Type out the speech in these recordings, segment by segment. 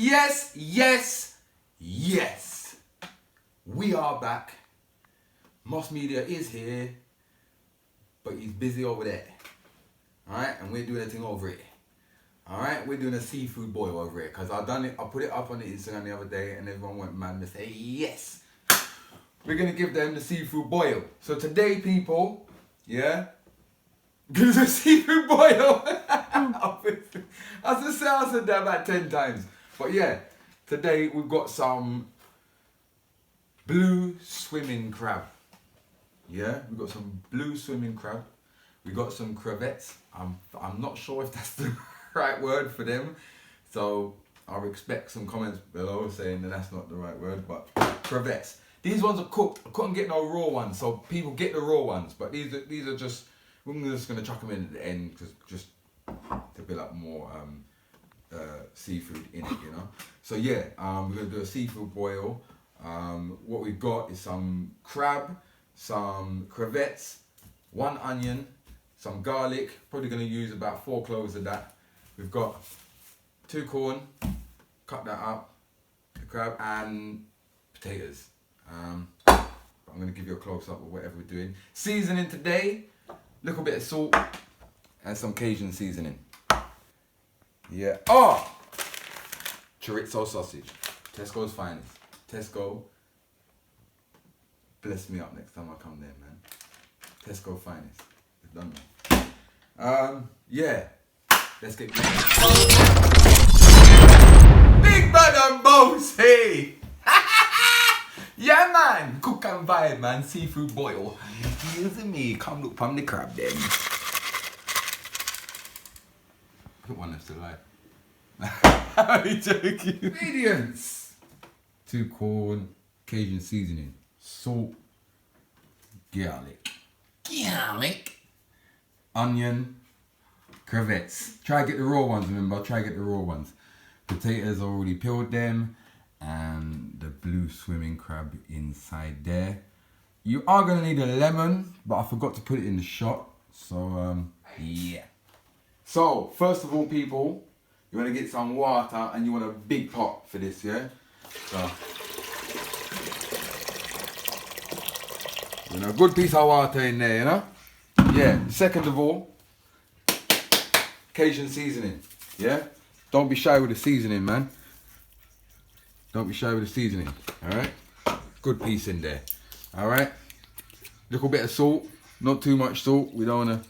Yes. We are back. Moss Media is here, but he's busy over there. Alright, and we're doing a thing over it. Alright, we're doing a seafood boil over it. Because I put it up on the Instagram the other day and everyone went mad and said, yes. We're going to give them the seafood boil. So today, people, yeah, give us a seafood boil. I said that about 10 times. But yeah, today we've got some blue swimming crab. Yeah, we've got some blue swimming crab. We got some crevettes. I'm not sure if that's the right word for them. So I'll expect some comments below saying that that's not the right word, but crevettes. These ones are cooked. I couldn't get no raw ones, so people get the raw ones. But these are just, we're just gonna chuck them in at the end, just to build up more seafood in it, you know. So yeah, we're gonna do a seafood boil. What we've got is some crab, some crevettes, 1 onion, some garlic. Probably gonna use about 4 cloves of that. We've got 2 corn, cut that up, the crab, and potatoes. I'm gonna give you a close up of whatever we're doing. Seasoning today, little bit of salt and some Cajun seasoning. Yeah. Oh! Chorizo sausage. Tesco's finest. Tesco, bless me up next time I come there, man. Tesco finest. You've done that. Yeah. Let's get going. Big bad and boss, hey! Yeah, man. Cook and vibe, man. Seafood boil. Excuse me. Come look from the crab then. Put one that's still alive. I'm joking. Ingredients: 2 corn, Cajun seasoning, salt, garlic, onion, crevettes. Try to get the raw ones, remember. Try to get the raw ones. Potatoes, already peeled them. And the blue swimming crab inside there. You are going to need a lemon, but I forgot to put it in the shot. So, yeah. So, first of all, people, you want to get some water and you want a big pot for this, yeah? So, you know, a good piece of water in there, you know? Yeah. Second of all, Cajun seasoning, yeah? Don't be shy with the seasoning, man. Don't be shy with the seasoning, alright? Good piece in there, alright? Little bit of salt, not too much salt. We don't want to...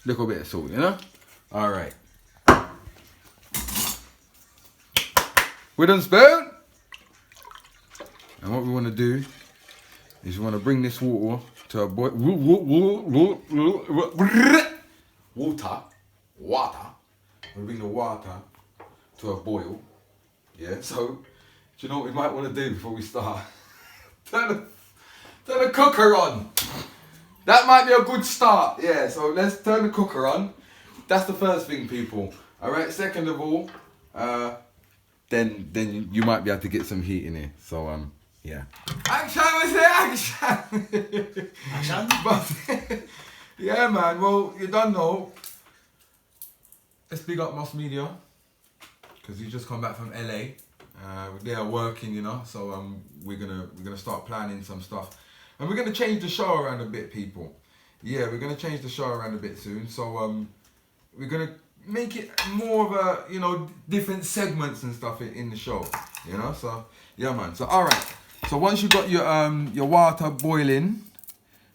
Little bit of salt, you know? Alright. We done spoon. And what we want to do is we want to bring this water to a boil. Water. We bring the water to a boil. Yeah, so, do you know what we might want to do before we start? Turn the cooker on. That might be a good start. Yeah, so let's turn the cooker on. That's the first thing, people. Alright, second of all, then you might be able to get some heat in here. So, yeah. Action, we say action! Action? But, yeah, man, well, you don't know. Let's big up Moss Media. Because we just come back from LA. They are working, you know, so we're gonna start planning some stuff, and we're gonna change the show around a bit, people. Yeah, we're gonna change the show around a bit soon. So we're gonna make it more of a, you know, different segments and stuff in the show, you know. So yeah, man. So all right. So once you got your water boiling,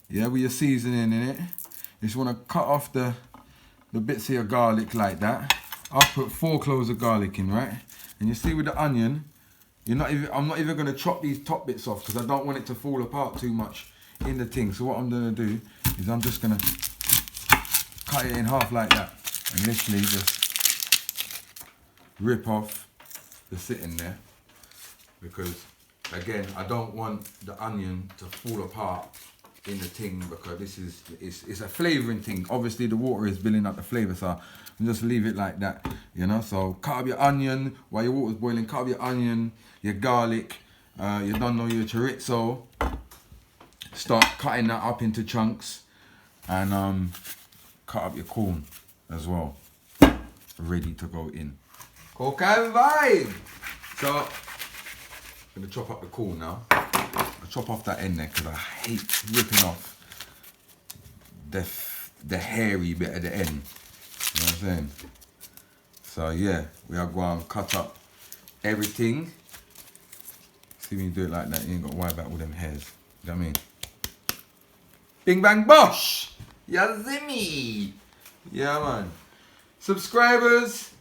yeah, with your seasoning in it, you just wanna cut off the bits of your garlic like that. I'll put 4 cloves of garlic in, right? And you see with the onion, I'm not even gonna chop these top bits off because I don't want it to fall apart too much in the thing. So what I'm gonna do is I'm just gonna cut it in half like that and literally just rip off the sitting there, because again, I don't want the onion to fall apart in the thing, because it's a flavouring thing. Obviously the water is building up the flavour, so and just leave it like that, you know. So cut up your onion while your water's boiling. Cut up your onion, your garlic, you don't know your chorizo. Start cutting that up into chunks, and cut up your corn as well, ready to go in. Coke and vibe. So, I'm gonna chop up the corn now. I'll chop off that end there because I hate ripping off the hairy bit at the end. You know what I'm saying? So yeah, we are going to cut up everything. See when you do it like that, you ain't got to worry about all them hairs. You know what I mean? Bing bang bosh! Yazimi! Yeah man. Subscribers!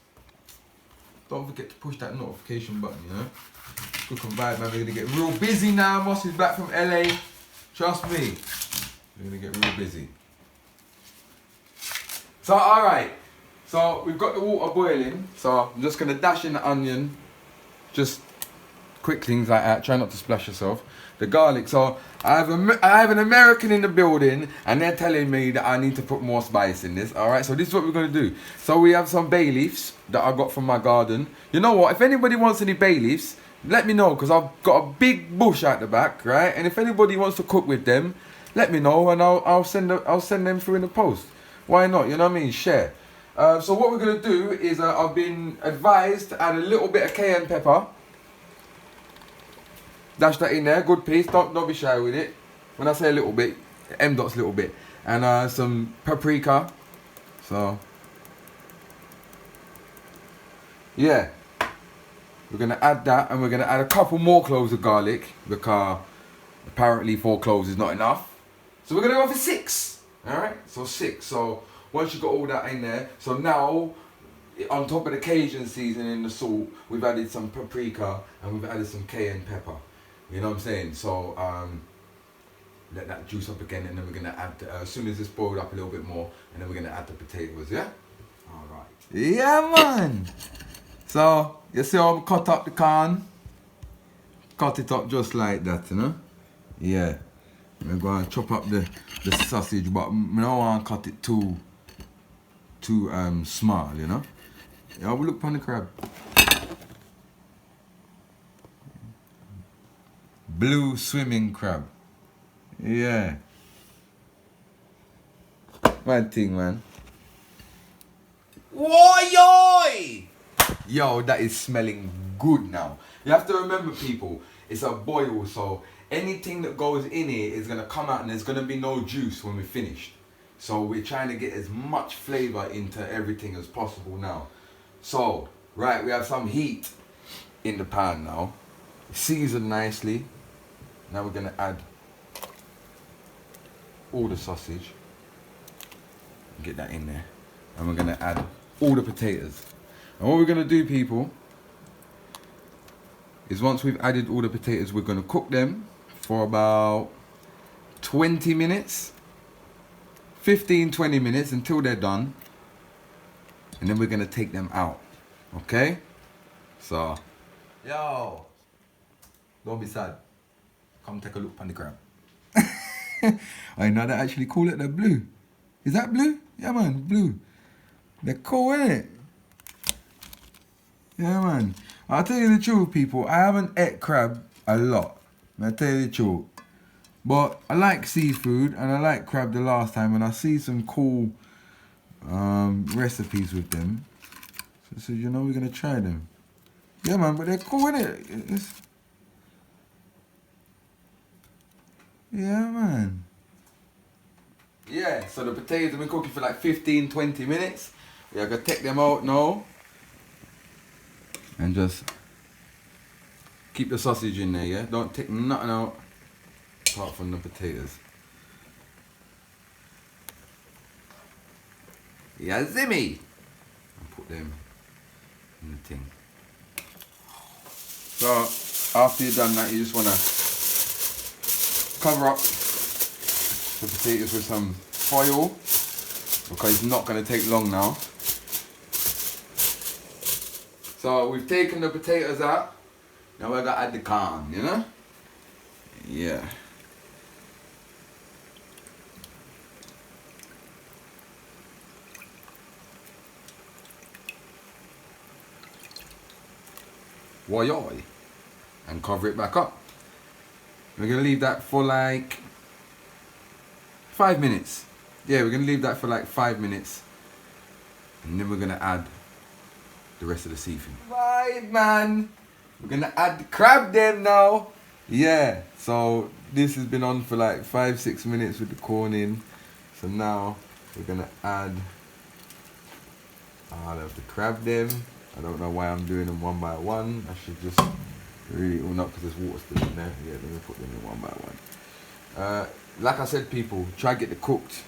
Don't forget to push that notification button, you know? Cook and vibe, man. We're gonna get real busy now. Moss is back from LA. Trust me. We're gonna get real busy. So alright. So we've got the water boiling. So I'm just gonna dash in the onion. Just quick things like that. Try not to splash yourself. The garlic. So I have an American in the building and they're telling me that I need to put more spice in this. Alright, so this is what we're gonna do. So we have some bay leaves that I got from my garden. You know what? If anybody wants any bay leaves, let me know, because I've got a big bush out the back, right? And if anybody wants to cook with them, let me know and I'll send them through in the post. Why not? You know what I mean? Share. So what we're gonna do is I've been advised to add a little bit of cayenne pepper. Dash that in there, good piece. Don't be shy with it. When I say a little bit, M.Dot's little bit, and some paprika. So yeah. We're going to add that, and we're going to add a couple more cloves of garlic, because apparently 4 cloves is not enough. So we're going to go for 6. Alright, so 6. So once you've got all that in there, so now on top of the Cajun seasoning, the salt, we've added some paprika and we've added some cayenne pepper. You know what I'm saying? So let that juice up again, and then we're going to add, as soon as it's boiled up a little bit more, and then we're going to add the potatoes, yeah? Alright. Yeah, man! So, you see how I cut up the corn? Cut it up just like that, you know? Yeah. I'm going to chop up the sausage, but I don't want to cut it too small, you know? Yeah, we look on the crab. Blue swimming crab. Yeah. One thing, man. Woooi! Yo, that is smelling good now. You have to remember, people, it's a boil, so anything that goes in here is going to come out and there's going to be no juice when we're finished. So we're trying to get as much flavour into everything as possible now. So, right, we have some heat in the pan now. Seasoned nicely. Now we're going to add all the sausage. Get that in there. And we're going to add all the potatoes. And what we're going to do, people, is once we've added all the potatoes, we're going to cook them for about 20 minutes. 15-20 minutes until they're done. And then we're going to take them out. Okay? So, yo, don't be sad. Come take a look on the crab. I know they actually call it the blue. Is that blue? Yeah, man, blue. They're cool, innit? Yeah, man. I'll tell you the truth, people. I haven't ate crab a lot. I'll tell you the truth. But I like seafood and I like crab the last time, and I see some cool recipes with them. So you know we're going to try them. Yeah, man, but they're cool, innit? Yeah, man. Yeah, so the potatoes have been cooking for like 15-20 minutes. We're going to take them out now. And just keep the sausage in there, yeah? Don't take nothing out apart from the potatoes. Yeah, Zimmy! And put them in the thing. So, after you've done that, you just want to cover up the potatoes with some foil, because it's not going to take long now. So we've taken the potatoes out. Now we're gonna add the corn, you know? Yeah. Woooi. And cover it back up. We're gonna leave that for like 5 minutes. Yeah, we're gonna leave that for like 5 minutes. And then we're gonna add the rest of the seafood. Right, man. We're gonna add the crab then now. Yeah, so this has been on for like 5-6 minutes with the corn in. So now we're gonna add all of the crab them. I don't know why I'm doing them one by one. I should just really, well, not because there's water still in there. Yeah, let me put them in one by one. Like I said, people, try to get it cooked.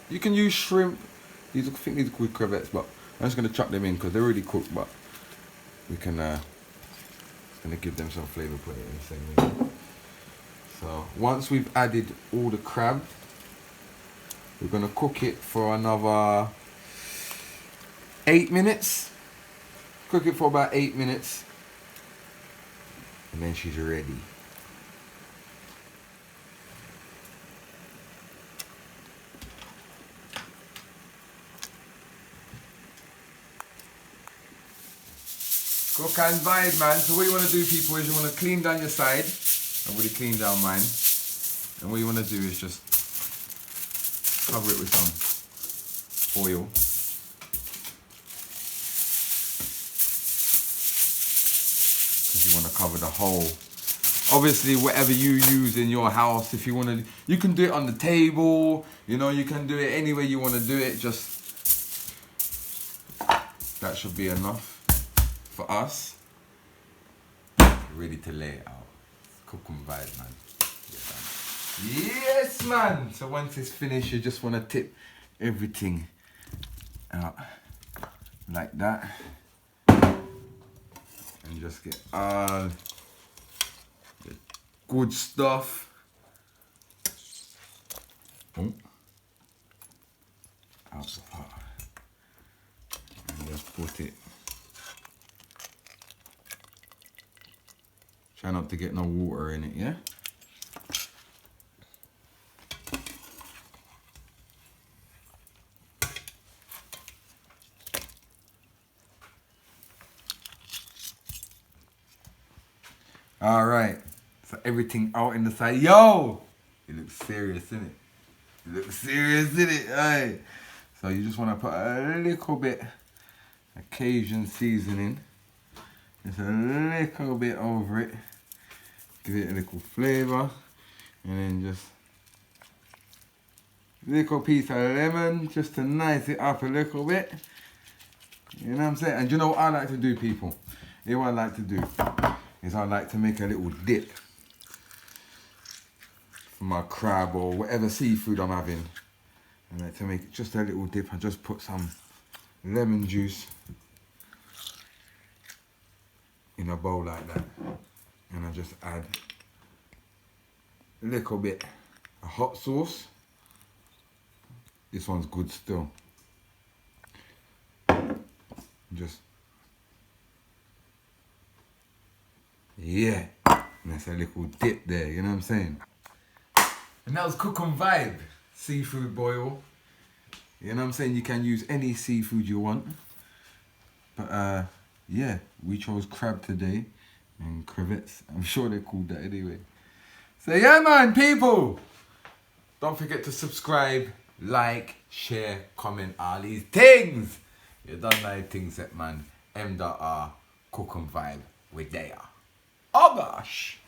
You can use shrimp. I think these are called crevettes, but I'm just gonna chuck them in because they're already cooked. But we can, it's gonna give them some flavor. Put it in the same way. So once we've added all the crab, we're gonna cook it for another 8 minutes. Cook it for about 8 minutes. And then she's ready. Cook and vibe, man. So what you want to do, people, is you want to clean down your side. I've already cleaned down mine. And what you want to do is just cover it with some oil. Because you want to cover the whole. Obviously, whatever you use in your house, if you want to, you can do it on the table. You know, you can do it any way you want to do it. Just that should be enough for us. Ready to lay it out. Cook and vibe, man. Yes, man. So once it's finished, you just want to tip everything out like that, and just get all the good stuff. Oh. Out the pot. And just put it. Try not to get no water in it, yeah? Alright, so everything out in the side. Yo! It looks serious, innit? It looks serious, innit? Aye. So you just want to put a little bit of Cajun seasoning. Just a little bit over it. Give it a little flavour. And then just a little piece of lemon just to nice it up a little bit. You know what I'm saying? And you know what I like to do, people? You know what I like to do? Is I like to make a little dip for my crab or whatever seafood I'm having. I like to make just a little dip. I just put some lemon juice in a bowl like that, and I just add a little bit of hot sauce. This one's good still. Just, yeah, and that's a little dip there, you know what I'm saying? And that was Cook and Vibe seafood boil. You know what I'm saying? You can use any seafood you want. But yeah, we chose crab today and crevettes. I'm sure they're called that anyway. So yeah, man, people, don't forget to subscribe, like, share, comment, all these things. You don't know things that, man. M.R. Cook and Vibe with there. Oh gosh.